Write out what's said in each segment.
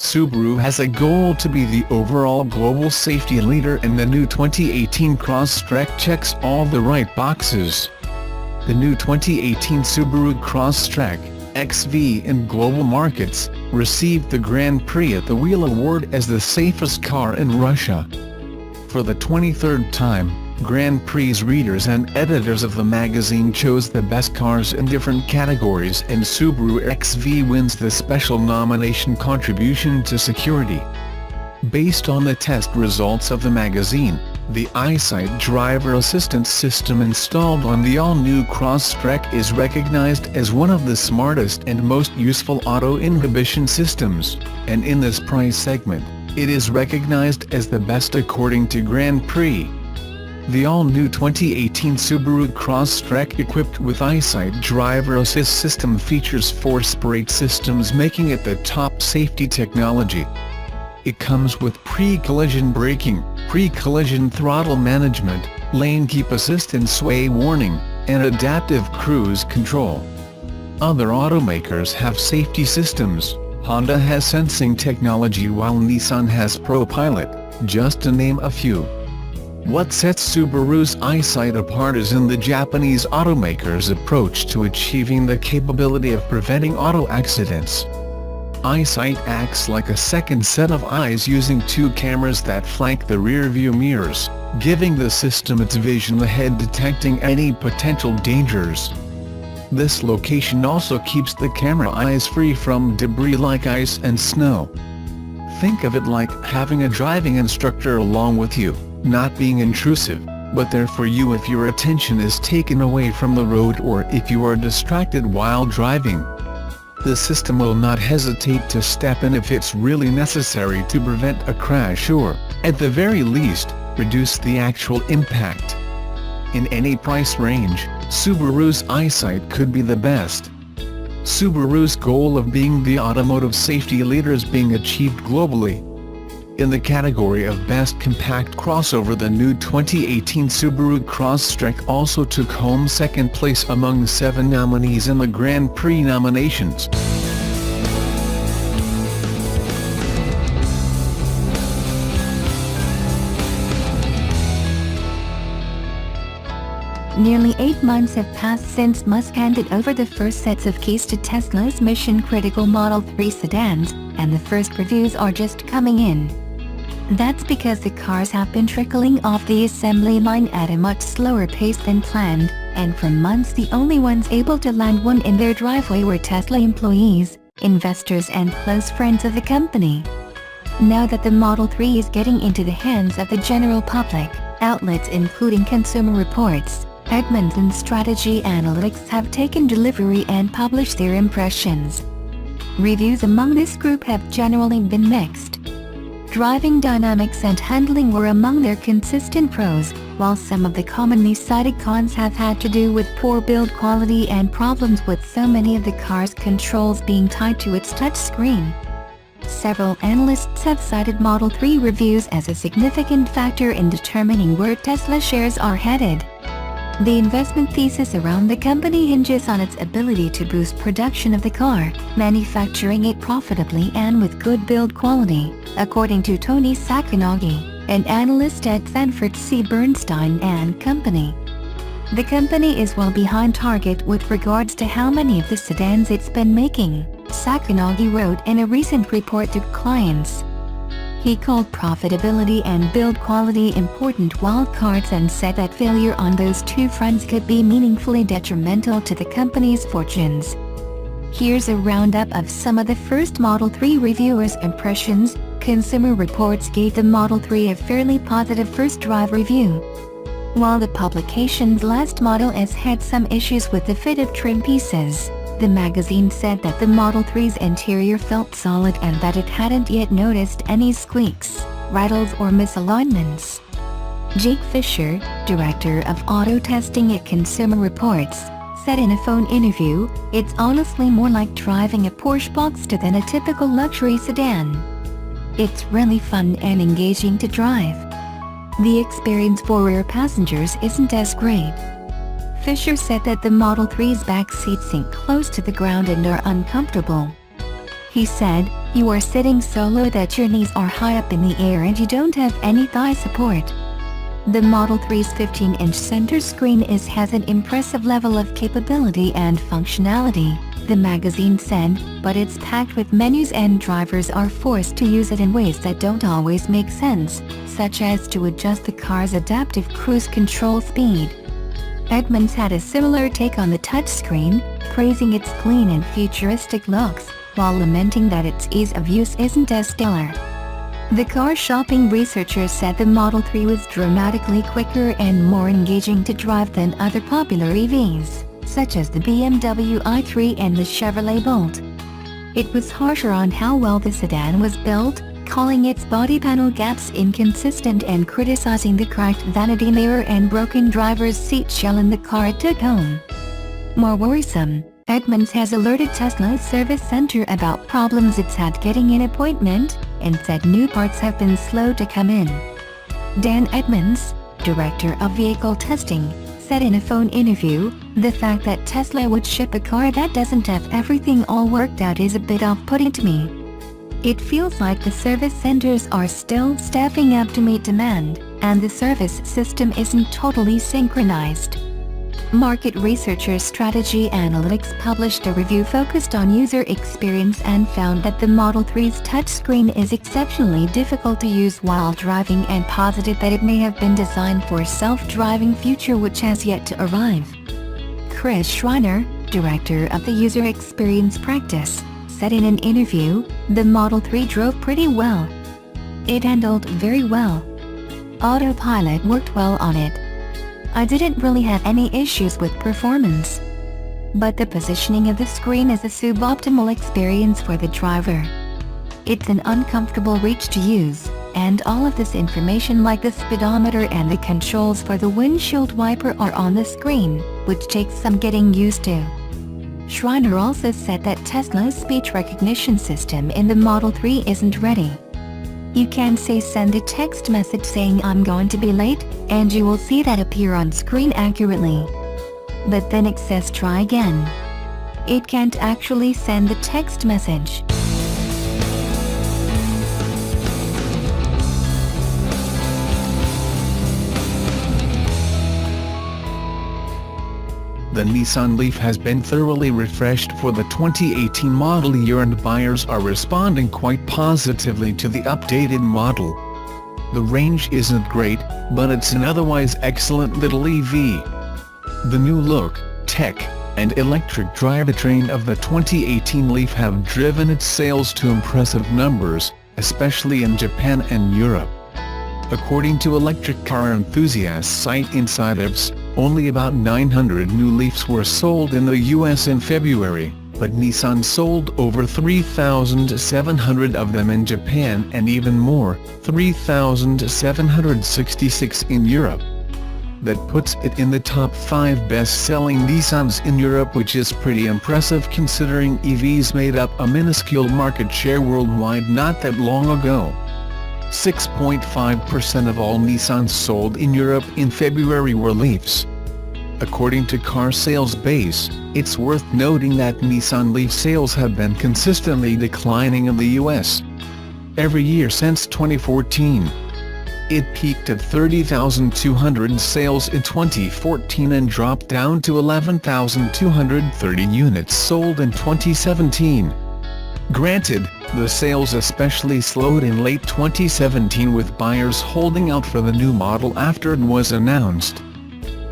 Subaru has a goal to be the overall global safety leader, and the new 2018 Crosstrek checks all the right boxes. The new 2018 Subaru Crosstrek XV in global markets received the Grand Prix at the Wheel Award as the safest car in Russia. For the 23rd time, Grand Prix readers and editors of the magazine chose the best cars in different categories, and Subaru XV wins the special nomination Contribution to Security. Based on the test results of the magazine, the EyeSight driver assistance system installed on the all-new Crosstrek is recognized as one of the smartest and most useful auto inhibition systems, and in this price segment, it is recognized as the best according to Grand Prix. The all-new 2018 Subaru Crosstrek, equipped with EyeSight driver assist system, features force brake systems, making it the top safety technology. It comes with pre-collision braking, pre-collision throttle management, lane keep assist and sway warning, and adaptive cruise control. Other automakers have safety systems. Honda has sensing technology, while Nissan has ProPilot, just to name a few. What sets Subaru's EyeSight apart is in the Japanese automaker's approach to achieving the capability of preventing auto accidents. EyeSight acts like a second set of eyes, using two cameras that flank the rear-view mirrors, giving the system its vision ahead, detecting any potential dangers. This location also keeps the camera eyes free from debris like ice and snow. Think of it like having a driving instructor along with you, not being intrusive, but there for you if your attention is taken away from the road or if you are distracted while driving. The system will not hesitate to step in if it's really necessary to prevent a crash or, at the very least, reduce the actual impact. In any price range, Subaru's EyeSight could be the best. Subaru's goal of being the automotive safety leader is being achieved globally. In the category of Best Compact Crossover, the new 2018 Subaru Crosstrek also took home second place among 7 nominees in the Grand Prix nominations. Nearly 8 months have passed since Musk handed over the first sets of keys to Tesla's mission-critical Model 3 sedans, and the first reviews are just coming in. That's because the cars have been trickling off the assembly line at a much slower pace than planned, and for months the only ones able to land one in their driveway were Tesla employees, investors and close friends of the company. Now that the Model 3 is getting into the hands of the general public, outlets including Consumer Reports, Edmunds and Strategy Analytics have taken delivery and published their impressions. Reviews among this group have generally been mixed. Driving dynamics and handling were among their consistent pros, while some of the commonly cited cons have had to do with poor build quality and problems with so many of the car's controls being tied to its touchscreen. Several analysts have cited Model 3 reviews as a significant factor in determining where Tesla shares are headed. The investment thesis around the company hinges on its ability to boost production of the car, manufacturing it profitably and with good build quality, according to Tony Sacconaghi, an analyst at Sanford C. Bernstein & Company. The company is well behind target with regards to how many of the sedans it's been making, Sacconaghi wrote in a recent report to clients. He called profitability and build quality important wildcards and said that failure on those two fronts could be meaningfully detrimental to the company's fortunes. Here's a roundup of some of the first Model 3 reviewers' impressions. Consumer Reports gave the Model 3 a fairly positive first drive review. While the publication's last Model S had some issues with the fit of trim pieces, the magazine said that the Model 3's interior felt solid and that it hadn't yet noticed any squeaks, rattles or misalignments. Jake Fisher, director of auto testing at Consumer Reports, said in a phone interview, "It's honestly more like driving a Porsche Boxster than a typical luxury sedan. It's really fun and engaging to drive. The experience for rear passengers isn't as great." Fisher said that the Model 3's back seats sink close to the ground and are uncomfortable. He said, "You are sitting so low that your knees are high up in the air and you don't have any thigh support." The Model 3's 15-inch center screen has an impressive level of capability and functionality, the magazine said, but it's packed with menus and drivers are forced to use it in ways that don't always make sense, such as to adjust the car's adaptive cruise control speed. Edmunds had a similar take on the touchscreen, praising its clean and futuristic looks, while lamenting that its ease of use isn't as stellar. The car shopping researcher said the Model 3 was dramatically quicker and more engaging to drive than other popular EVs, such as the BMW i3 and the Chevrolet Bolt. It was harsher on how well the sedan was built, calling its body panel gaps inconsistent and criticizing the cracked vanity mirror and broken driver's seat shell in the car it took home. More worrisome, Edmunds has alerted Tesla's service center about problems it's had getting an appointment, and said new parts have been slow to come in. Dan Edmunds, director of vehicle testing, said in a phone interview, "The fact that Tesla would ship a car that doesn't have everything all worked out is a bit off-putting to me. It feels like the service centers are still staffing up to meet demand, and the service system isn't totally synchronized." Market researcher Strategy Analytics published a review focused on user experience and found that the Model 3's touchscreen is exceptionally difficult to use while driving and posited that it may have been designed for a self-driving future which has yet to arrive. Chris Schreiner, director of the user experience practice, said in an interview, "The Model 3 drove pretty well. It handled very well. Autopilot worked well on it. I didn't really have any issues with performance. But the positioning of the screen is a suboptimal experience for the driver. It's an uncomfortable reach to use, and all of this information like the speedometer and the controls for the windshield wiper are on the screen, which takes some getting used to." Schreiner also said that Tesla's speech recognition system in the Model 3 isn't ready. You can say send a text message saying "I'm going to be late," and you will see that appear on screen accurately. But then it says try again. It can't actually send the text message. The Nissan Leaf has been thoroughly refreshed for the 2018 model year and buyers are responding quite positively to the updated model. The range isn't great, but it's an otherwise excellent little EV. The new look, tech, and electric drivetrain of the 2018 Leaf have driven its sales to impressive numbers, especially in Japan and Europe. According to electric car enthusiast site Insidevs, only about 900 new Leafs were sold in the US in February, but Nissan sold over 3,700 of them in Japan and even more, 3,766 in Europe. That puts it in the top 5 best-selling Nissans in Europe, which is pretty impressive considering EVs made up a minuscule market share worldwide not that long ago. 6.5% of all Nissans sold in Europe in February were Leafs. According to Car Sales Base, it's worth noting that Nissan Leaf sales have been consistently declining in the US every year since 2014. It peaked at 30,200 sales in 2014 and dropped down to 11,230 units sold in 2017. Granted, the sales especially slowed in late 2017 with buyers holding out for the new model after it was announced.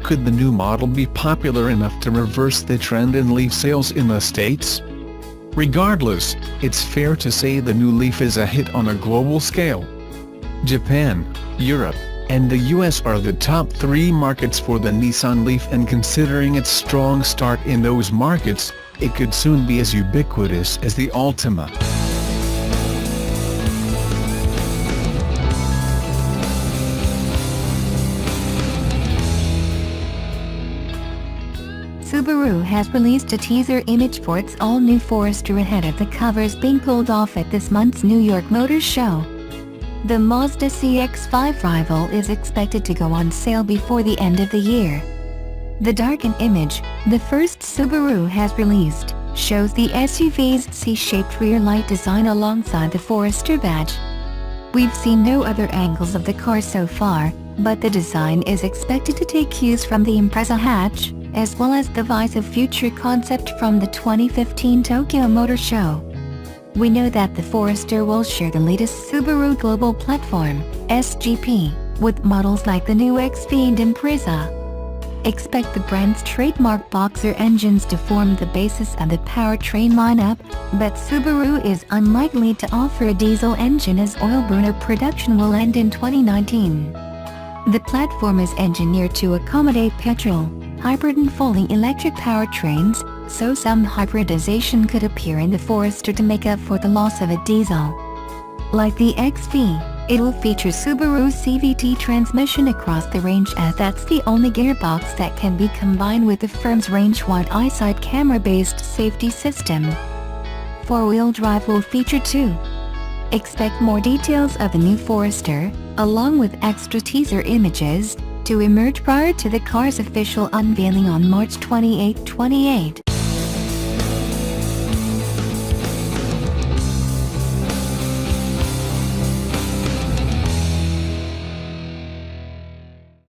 Could the new model be popular enough to reverse the trend in Leaf sales in the States? Regardless, it's fair to say the new Leaf is a hit on a global scale. Japan, Europe, and the US are the top 3 markets for the Nissan Leaf, and considering its strong start in those markets, it could soon be as ubiquitous as the Altima. Subaru has released a teaser image for its all-new Forester ahead of the covers being pulled off at this month's New York Motor Show. The Mazda CX-5 rival is expected to go on sale before the end of the year. The darkened image, the first Subaru has released, shows the SUV's C-shaped rear light design alongside the Forester badge. We've seen no other angles of the car so far, but the design is expected to take cues from the Impreza hatch, as well as the Vice of Future concept from the 2015 Tokyo Motor Show. We know that the Forester will share the latest Subaru Global Platform, SGP, with models like the new XV and Impreza. Expect the brand's trademark boxer engines to form the basis of the powertrain lineup, but Subaru is unlikely to offer a diesel engine as oil burner production will end in 2019. The platform is engineered to accommodate petrol, hybrid and fully electric powertrains, so some hybridization could appear in the Forester to make up for the loss of a diesel. Like the XV, it'll feature Subaru's CVT transmission across the range, as that's the only gearbox that can be combined with the firm's range-wide eyesight camera-based safety system. Four-wheel drive will feature too. Expect more details of the new Forester, along with extra teaser images, to emerge prior to the car's official unveiling on March 28, 2018.